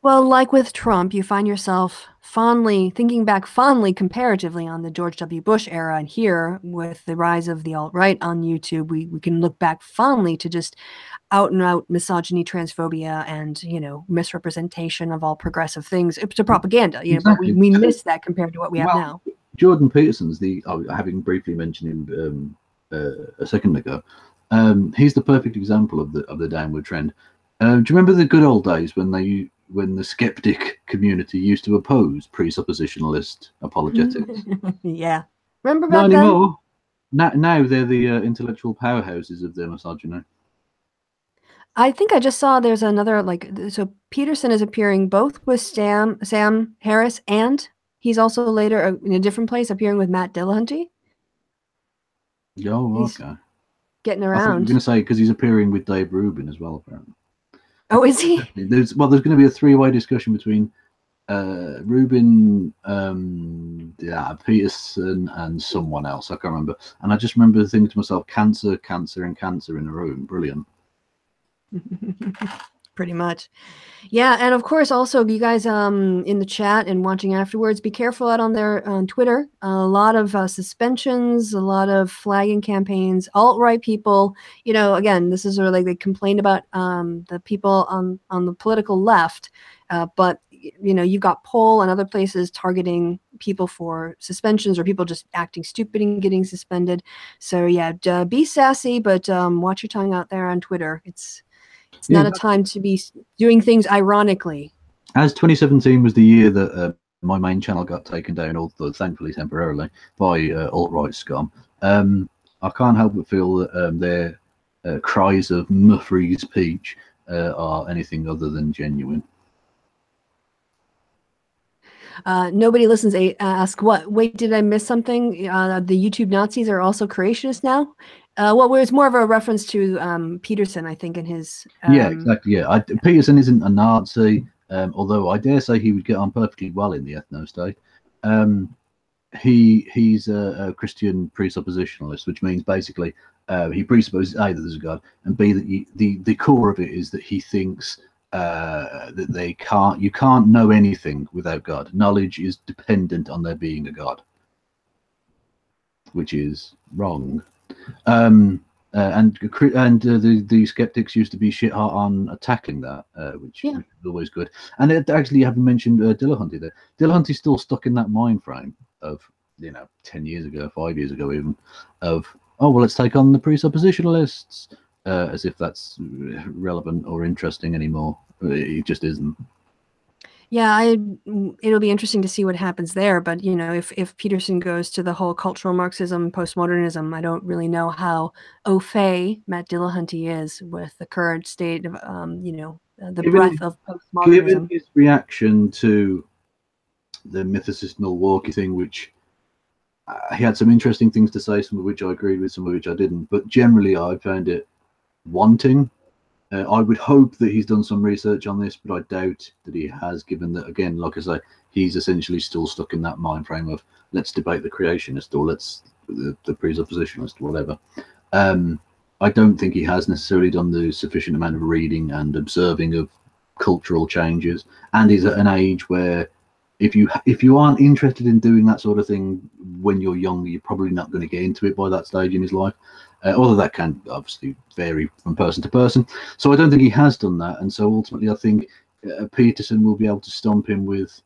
Well, like with Trump, you find yourself thinking back fondly comparatively on the George W. Bush era. And here, with the rise of the alt-right on YouTube, we can look back fondly to just out and out misogyny, transphobia, and, misrepresentation of all progressive things. It's a propaganda, but Exactly. we miss that compared to what we have Well, now. Jordan Peterson's having briefly mentioned him a second ago. He's the perfect example of the downward trend. Do you remember the good old days when the skeptic community used to oppose presuppositionalist apologetics? Yeah. Remember Not back then? anymore. Now they're the intellectual powerhouses of their misogyny. I think I just saw there's another, so Peterson is appearing both with Sam Harris, and he's also later in a different place appearing with Matt Dillahunty. Oh, He's okay. getting I thought you were going around. to say because he's appearing with Dave Rubin as well, apparently. Oh, is he? There's going to be a three-way discussion between Rubin, Peterson, and someone else. I can't remember. And I just remember thinking to myself, cancer, and cancer in a room. Brilliant. Pretty much. Yeah, and of course, also you guys in the chat and watching afterwards, be careful out on Twitter. A lot of suspensions, a lot of flagging campaigns, alt-right people. Again, this is sort of like they complain about the people on the political left, but you've got Poll and other places targeting people for suspensions or people just acting stupid and getting suspended. So yeah, be sassy, but watch your tongue out there on Twitter. It's not a time to be doing things ironically. As 2017 was the year that my main channel got taken down, although thankfully temporarily, by alt-right scum, I can't help but feel that their cries of "Muffrey's peach" are anything other than genuine. Nobody listens. Ask what? Wait, did I miss something? The YouTube Nazis are also creationists now. Well, it's more of a reference to Peterson, I think, in his. Yeah, exactly. Yeah, Peterson isn't a Nazi, although I dare say he would get on perfectly well in the ethno state. He's a Christian presuppositionalist, which means basically he presupposes A, that there's a God, and B, that the core of it is that he thinks that you can't know anything without God. Knowledge is dependent on there being a God, which is wrong. And the skeptics used to be shit hot on tackling that, which is always good. And actually, you haven't mentioned Dillahunty there. Dillahunty's still stuck in that mind frame of 10 years ago, 5 years ago even, of let's take on the presuppositionalists, as if that's relevant or interesting anymore. It just isn't. Yeah, it'll be interesting to see what happens there. But if Peterson goes to the whole cultural Marxism, postmodernism, I don't really know how au fait Matt Dillahunty is with the current state of the breadth of postmodernism. Given his reaction to the mythicist Milwaukee thing, which he had some interesting things to say, some of which I agreed with, some of which I didn't. But generally, I found it wanting. I would hope that he's done some research on this, but I doubt that he has, given that, again, like I say, he's essentially still stuck in that mind frame of let's debate the creationist or let's the presuppositionalist or whatever. I don't think he has necessarily done the sufficient amount of reading and observing of cultural changes, and is at an age where if you aren't interested in doing that sort of thing when you're young, you're probably not going to get into it by that stage in his life. Although that can obviously vary from person to person. So I don't think he has done that, and so ultimately I think Peterson will be able to stomp him with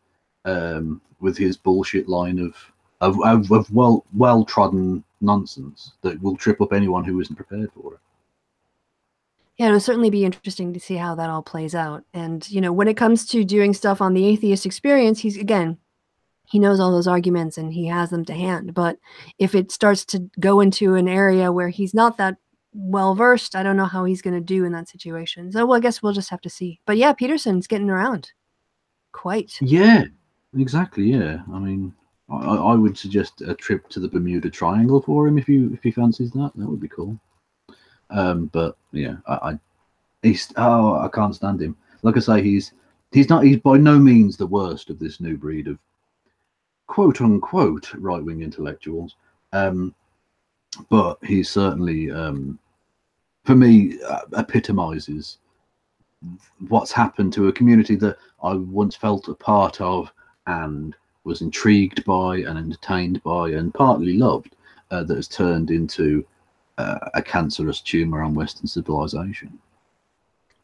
his bullshit line of well trodden nonsense that will trip up anyone who isn't prepared for it. Yeah, it'll certainly be interesting to see how that all plays out. And when it comes to doing stuff on the atheist experience, he knows all those arguments and he has them to hand. But if it starts to go into an area where he's not that well versed, I don't know how he's going to do in that situation. So I guess we'll just have to see. But yeah, Peterson's getting around quite. Yeah, exactly. Yeah, I mean, I would suggest a trip to the Bermuda Triangle for him if he fancies that. That would be cool. But yeah, I can't stand him. Like I say, he's by no means the worst of this new breed of quote unquote right wing intellectuals. But he certainly, for me, epitomizes what's happened to a community that I once felt a part of and was intrigued by and entertained by and partly loved, that has turned into a cancerous tumor on Western civilization.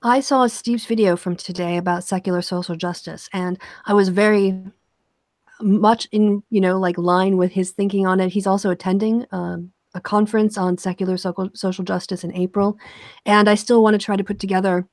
I saw Steve's video from today about secular social justice, and I was very much in, like line with his thinking on it. He's also attending a conference on secular social justice in April, and I still want to try to put together.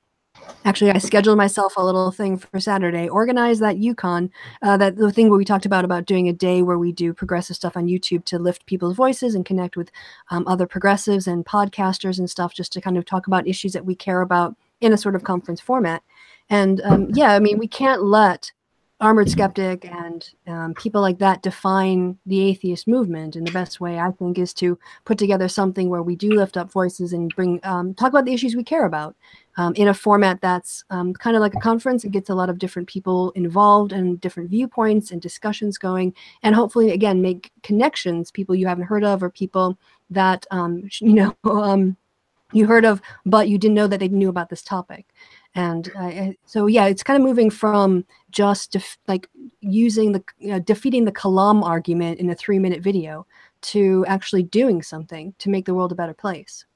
Actually, I scheduled myself a little thing for Saturday, organize that Yukon, that the thing where we talked about doing a day where we do progressive stuff on YouTube to lift people's voices and connect with other progressives and podcasters and stuff, just to kind of talk about issues that we care about in a sort of conference format. And yeah, I mean, we can't let Armored Skeptic and people like that define the atheist movement. And the best way, I think, is to put together something where we do lift up voices and bring talk about the issues we care about in a format that's kind of like a conference. It gets a lot of different people involved and different viewpoints and discussions going, and hopefully, again, make connections, people you haven't heard of or people that, you heard of, but you didn't know that they knew about this topic. And so, yeah, it's kind of moving from just like using the defeating the Kalam argument in a 3-minute video to actually doing something to make the world a better place.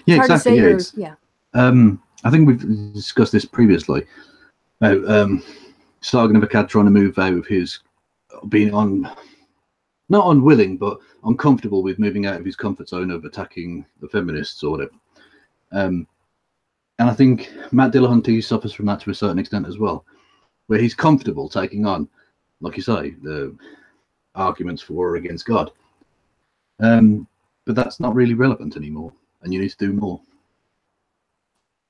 Yeah, exactly. Yeah. I think we've discussed this previously about Sargon of Akkad trying to move out of his being not unwilling, but uncomfortable with moving out of his comfort zone of attacking the feminists or whatever. And I think Matt Dillahunty suffers from that to a certain extent as well, where he's comfortable taking on, like you say, the arguments for or against God. But that's not really relevant anymore, and you need to do more.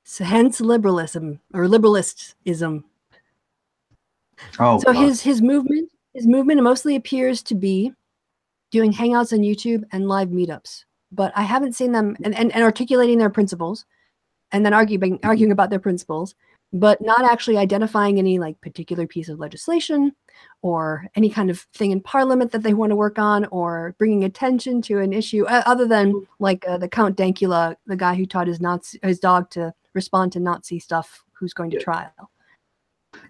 So hence liberalism or liberalistism. Oh, so his movement mostly appears to be doing hangouts on YouTube and live meetups, but I haven't seen them and articulating their principles and then arguing about their principles, but not actually identifying any like particular piece of legislation or any kind of thing in Parliament that they want to work on or bringing attention to an issue other than like the Count Dankula, the guy who taught his dog to respond to Nazi stuff, who's going to trial.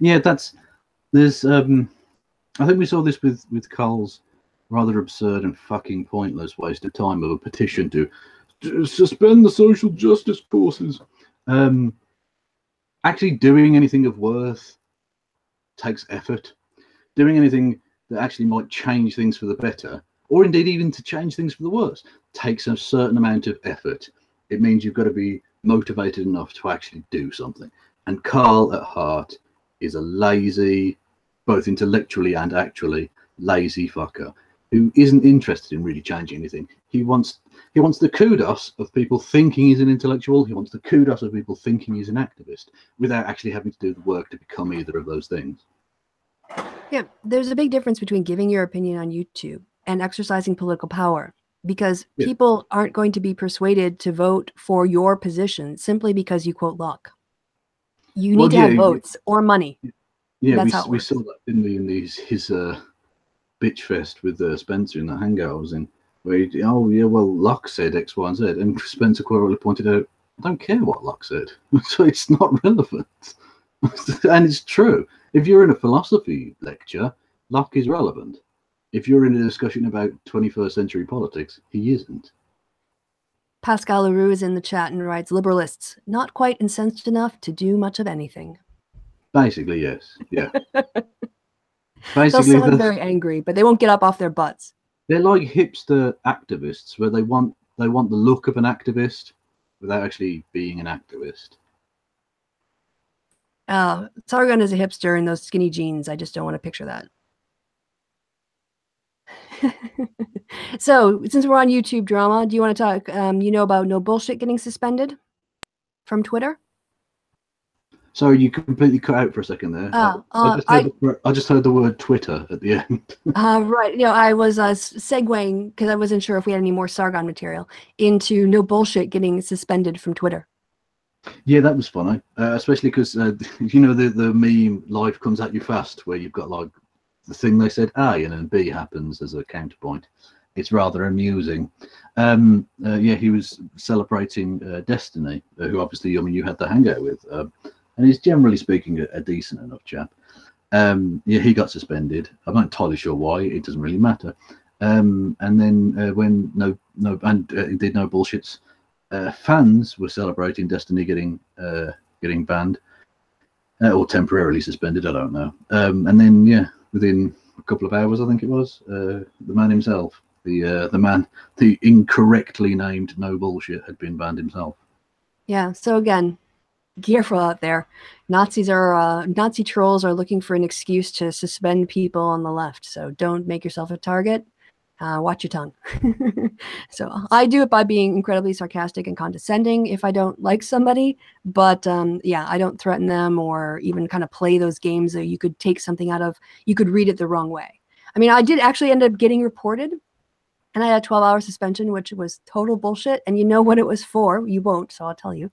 Yeah, there's I think we saw this with Carl's rather absurd and fucking pointless waste of time of a petition to suspend the social justice courses. Actually doing anything of worth takes effort. Doing anything that actually might change things for the better, or indeed even to change things for the worse, takes a certain amount of effort. It means you've got to be motivated enough to actually do something. And Carl at heart is a lazy, both intellectually and actually, lazy fucker who isn't interested in really changing anything. He wants the kudos of people thinking he's an intellectual. He wants the kudos of people thinking he's an activist without actually having to do the work to become either of those things. Yeah, there's a big difference between giving your opinion on YouTube and exercising political power, because people aren't going to be persuaded to vote for your position simply because you quote luck. You need to have votes or money. Yeah, we saw that, didn't we, in his bitch fest with Spencer in that hangout I was in, where Locke said X, Y, and Z, and Spencer Quirrell pointed out, I don't care what Locke said, so it's not relevant. And it's true. If you're in a philosophy lecture, Locke is relevant. If you're in a discussion about 21st century politics, he isn't. Pascal Leroux is in the chat and writes, liberalists, not quite incensed enough to do much of anything. Basically, yes. Yeah. Basically, they'll sound very angry, but they won't get up off their butts. They're like hipster activists, where they want the look of an activist without actually being an activist. Sargon is a hipster in those skinny jeans. I just don't want to picture that. So, since we're on YouTube drama, do you want to talk, about No Bullshit getting suspended from Twitter? Sorry, you completely cut out for a second there. I just heard the word Twitter at the end. Right. I was segueing, because I wasn't sure if we had any more Sargon material, into No Bullshit getting suspended from Twitter. Yeah, that was funny, especially because, the meme life comes at you fast, where you've got like the thing they said A and then B happens as a counterpoint. it's rather amusing. Yeah, he was celebrating Destiny, who obviously, I mean, you had the hangout with, and he's generally speaking a decent enough chap. Yeah, he got suspended. I'm not entirely sure why. It doesn't really matter. And then when indeed no bullshits, fans were celebrating Destiny getting banned or temporarily suspended. I don't know. And then yeah, within a couple of hours, I think it was, the man himself, the incorrectly named no bullshit, had been banned himself. Yeah. So again, careful out there. Nazi trolls are looking for an excuse to suspend people on the left. So don't make yourself a target. Watch your tongue. So I do it by being incredibly sarcastic and condescending if I don't like somebody. But yeah, I don't threaten them or even kind of play those games that you could take something out of. You could read it the wrong way. I mean, I did actually end up getting reported. And I had a 12-hour suspension, which was total bullshit. And you know what it was for. You won't, so I'll tell you.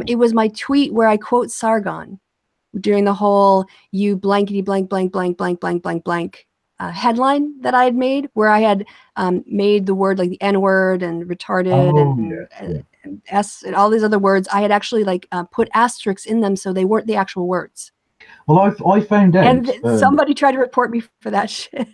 It was my tweet where I quote Sargon during the whole "you blankety blank blank blank blank blank blank blank" headline that I had made, where I had made the word like the N-word and retarded and S and all these other words. I had actually like put asterisks in them so they weren't the actual words. Well, I found out. And somebody tried to report me for that shit.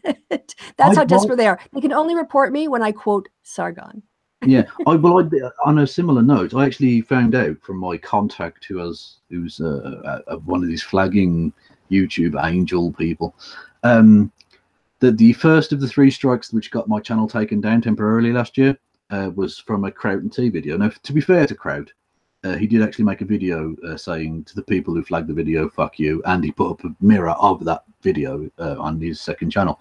That's how desperate they are. They can only report me when I quote Sargon. Yeah. On a similar note, I actually found out from my contact who's one of these flagging YouTube angel people, that the first of the 3 strikes which got my channel taken down temporarily last year was from a Kraut and T video. Now, to be fair to Kraut, he did actually make a video saying to the people who flagged the video, "Fuck you," and he put up a mirror of that video on his second channel.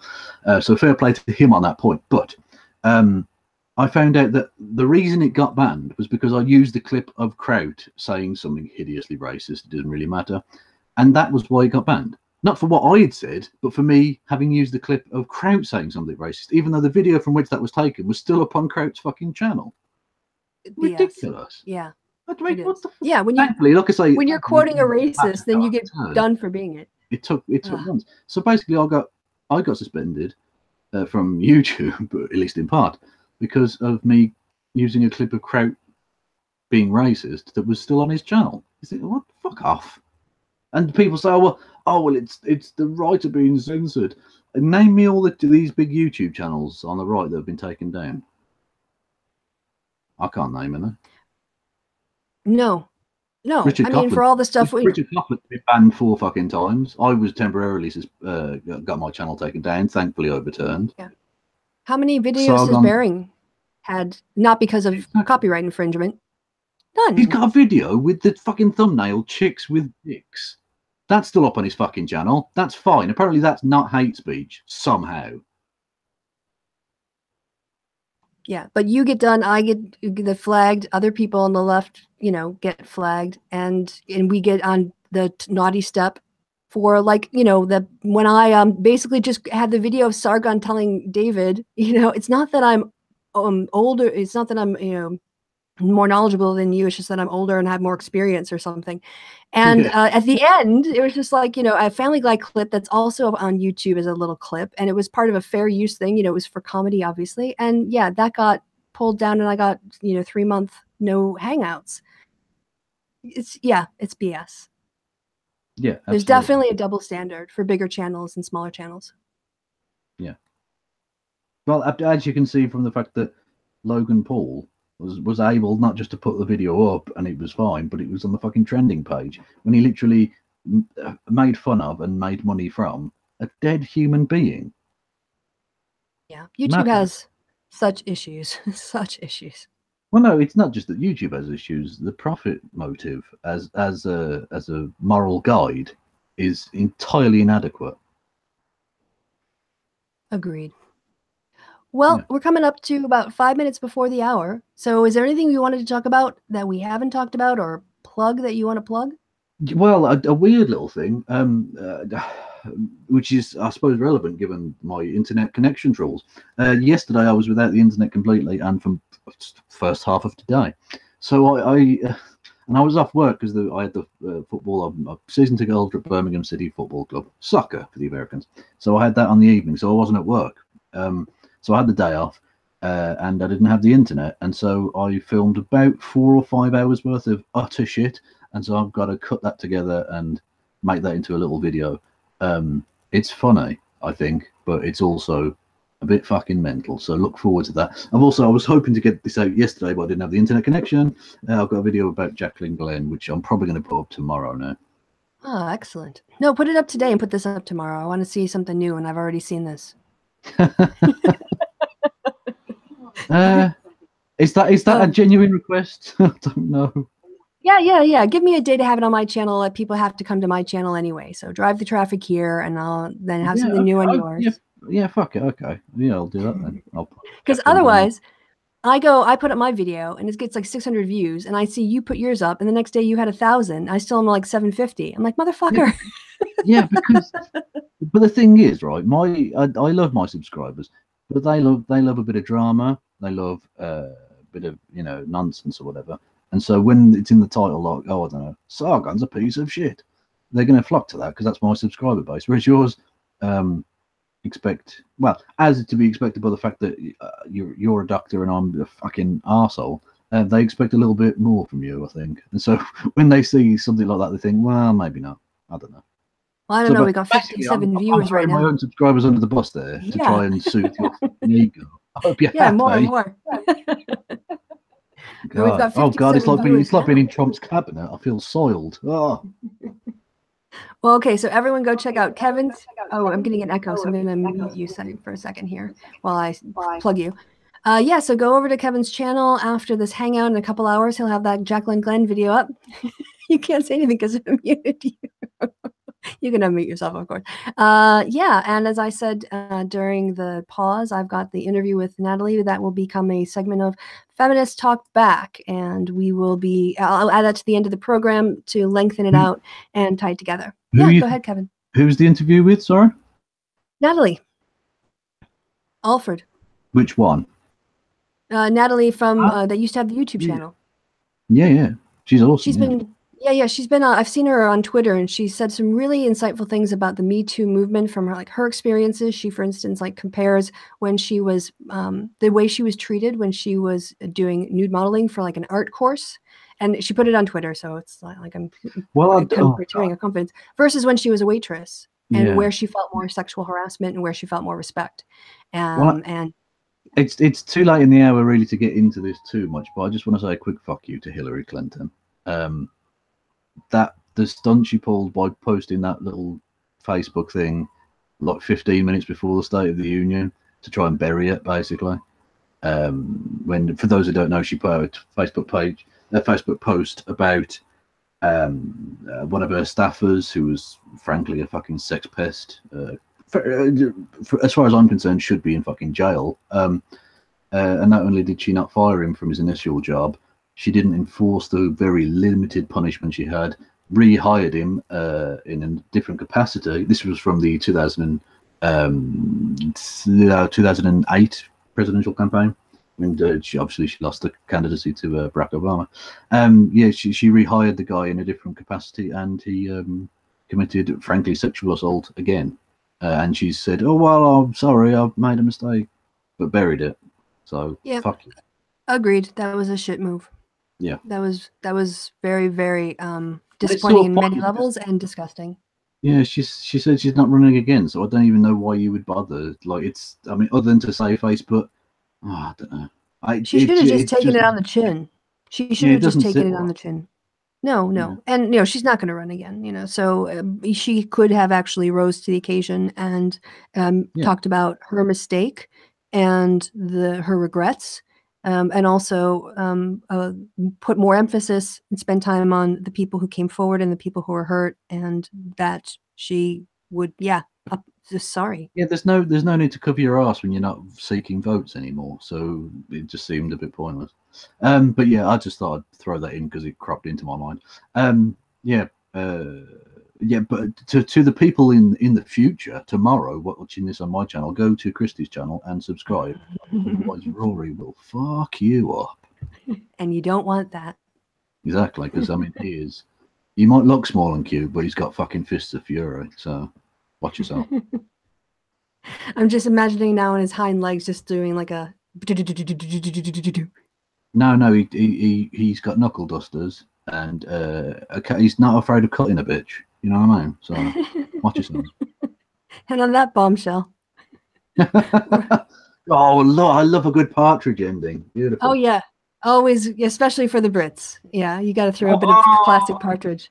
So fair play to him on that point. But I found out that the reason it got banned was because I used the clip of Kraut saying something hideously racist. It didn't really matter, and that was why it got banned. Not for what I had said, but for me having used the clip of Kraut saying something racist, even though the video from which that was taken was still up on Kraut's fucking channel. Ridiculous. Yeah. Yeah, when you're quoting a racist, then you get done for being it. It took months. So basically, I got suspended from YouTube, at least in part, because of me using a clip of Kraut being racist that was still on his channel. You think, what? Fuck off. And people say, well, it's the right of being censored. And name me all these big YouTube channels on the right that have been taken down. I can't name any. No. Richard Coughlin. For all the stuff Richard Coughlin been banned 4 fucking times. I was temporarily got my channel taken down, thankfully overturned. Yeah. How many videos has Bering had, not because of copyright infringement? None. He's got a video with the fucking thumbnail "chicks with dicks." That's still up on his fucking channel. That's fine. Apparently that's not hate speech somehow. Yeah, but you get done, I get the flagged, other people on the left, get flagged, and we get on the naughty step for when I basically just had the video of Sargon telling David, it's not that I'm older, it's not that I'm more knowledgeable than you, it's just that I'm older and have more experience or something. And at the end, it was just like, a Family Guy clip that's also on YouTube as a little clip. And it was part of a fair use thing. It was for comedy, obviously. And yeah, that got pulled down and I got, 3-month no hangouts. It's BS. Yeah. Absolutely. There's definitely a double standard for bigger channels and smaller channels. Yeah. Well, as you can see from the fact that Logan Paul was able not just to put the video up and it was fine, but it was on the fucking trending page when he literally made fun of and made money from a dead human being. Yeah, YouTube has such issues. Well, no, it's not just that YouTube has issues. The profit motive as a moral guide is entirely inadequate. Agreed. Well, we're coming up to about 5 minutes before the hour. So is there anything you wanted to talk about that we haven't talked about, or plug that you want to plug? Well, a weird little thing, which is, I suppose, relevant given my internet connection rules. Yesterday, I was without the internet completely, and from the first half of today. So I was off work because I had the football, a season ticket holder at Birmingham City Football Club, soccer for the Americans. So I had that on the evening, so I wasn't at work. So I had the day off, and I didn't have the internet, and so I filmed about 4 or 5 hours worth of utter shit, and so I've got to cut that together and make that into a little video. It's funny, I think, but it's also a bit fucking mental, so look forward to that. I was hoping to get this out yesterday, but I didn't have the internet connection. I've got a video about Jacqueline Glenn, which I'm probably going to put up tomorrow now. Oh, excellent. No, put it up today and put this up tomorrow. I want to see something new, and I've already seen this. Is that a genuine request? I don't know. Yeah. Give me a day to have it on my channel. People have to come to my channel anyway. So drive the traffic here, and I'll then have something new on yours. Yeah, fuck it. Okay. Yeah, I'll do that then. Because otherwise, I put up my video, and it gets like 600 views, and I see you put yours up, and the next day you had 1,000. I still am like 750. I'm like, motherfucker. Yeah, but the thing is, right? I love my subscribers, but they love a bit of drama. They love a bit of nonsense or whatever. And so when it's in the title, like, oh, I don't know, Sargon's a piece of shit, they're going to flock to that because that's my subscriber base. Whereas yours, as to be expected by the fact that you're a doctor and I'm a fucking arsehole, they expect a little bit more from you, I think. And so when they see something like that, they think, well, maybe not. I don't know. Well, I don't know. We got 57 viewers right now. My own subscribers under the bus there to try and soothe your ego. I hope you're happy. More. God, it's like being in Chump's cabinet. I feel soiled. Oh. Well, okay, so everyone go check out Kevin's. Oh, I'm getting an echo, so I'm going to mute you for a second here while I plug you. So go over to Kevin's channel after this hangout in a couple hours. He'll have that Jacqueline Glenn video up. You can't say anything because I muted you. You can unmute yourself, of course. And as I said during the pause, I've got the interview with Natalie that will become a segment of Feminist Talk Back, and I'll add that to the end of the program to lengthen it out and tie it together. Go ahead, Kevin. Who's the interview with, sorry? Natalie Alford. Which one? Natalie from that used to have the YouTube channel. Yeah. She's awesome. She's been she's been I've seen her on Twitter, and she said some really insightful things about the Me Too movement from her experiences. She, for instance, compares when she was the way she was treated when she was doing nude modeling for an art course, and she put it on Twitter, so it's like I'm portraying a confidence versus when she was a waitress and where she felt more sexual harassment and where she felt more respect. And it's too late in the hour really to get into this too much, but I just want to say a quick fuck you to Hillary Clinton. That the stunt she pulled by posting that little Facebook thing like 15 minutes before the State of the Union to try and bury it, basically. When, for those who don't know, she put out a Facebook post about one of her staffers who was frankly a fucking sex pest. As far as I'm concerned, should be in fucking jail. And not only did she not fire him from his initial job, she didn't enforce the very limited punishment she had, rehired him in a different capacity. This was from the 2008 presidential campaign, and she lost the candidacy to Barack Obama. She rehired the guy in a different capacity, and he committed, frankly, sexual assault again. And she said, "Oh well, I'm sorry, I've made a mistake," but buried it. So fuck you. Agreed. That was a shit move. Yeah, that was very, very disappointing in many levels and disgusting. Yeah, she said she's not running again, so I don't even know why you would bother. Other than to save face, but I don't know. She should have just taken it on the chin. She should have just taken it on the chin. No, and she's not going to run again. So she could have actually rose to the occasion and talked about her mistake and her regrets. And also put more emphasis and spend time on the people who came forward and the people who were hurt, and that she would, just sorry. Yeah, there's no need to cover your ass when you're not seeking votes anymore. So it just seemed a bit pointless. But yeah, I just thought I'd throw that in because it cropped into my mind. But to the people in the future, tomorrow, watching this on my channel, go to Kristi's channel and subscribe. Otherwise, Rory will fuck you up. And you don't want that. Exactly, because he might look small and cute, but he's got fucking fists of fury. So watch yourself. I'm just imagining now on his hind legs, just doing like a No, he's got knuckle dusters, and he's not afraid of cutting a bitch. You know what I mean? So watch yourself. And on that bombshell. Oh, look, I love a good partridge ending. Beautiful. Oh yeah, always, especially for the Brits. Yeah, you got to throw a bit of classic partridge.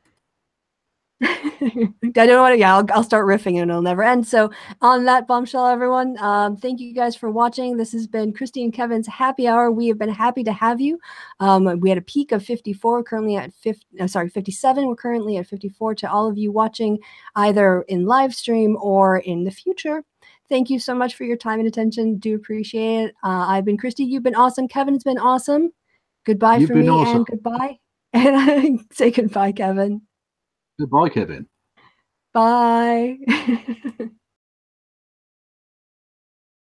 I don't know what. Yeah, I'll start riffing and it'll never end. So on that bombshell, everyone, thank you guys for watching. This has been Kristi and Kevin's Happy Hour. We have been happy to have you. We had a peak of 54, currently at 57. We're currently at 54. To all of you watching either in live stream or in the future, thank you so much for your time and attention. Do appreciate it. I've been Kristi. You've been awesome. Kevin's been awesome. Goodbye You've for been me awesome. and goodbye. And I say goodbye, Kevin. Goodbye, Kevin. Bye.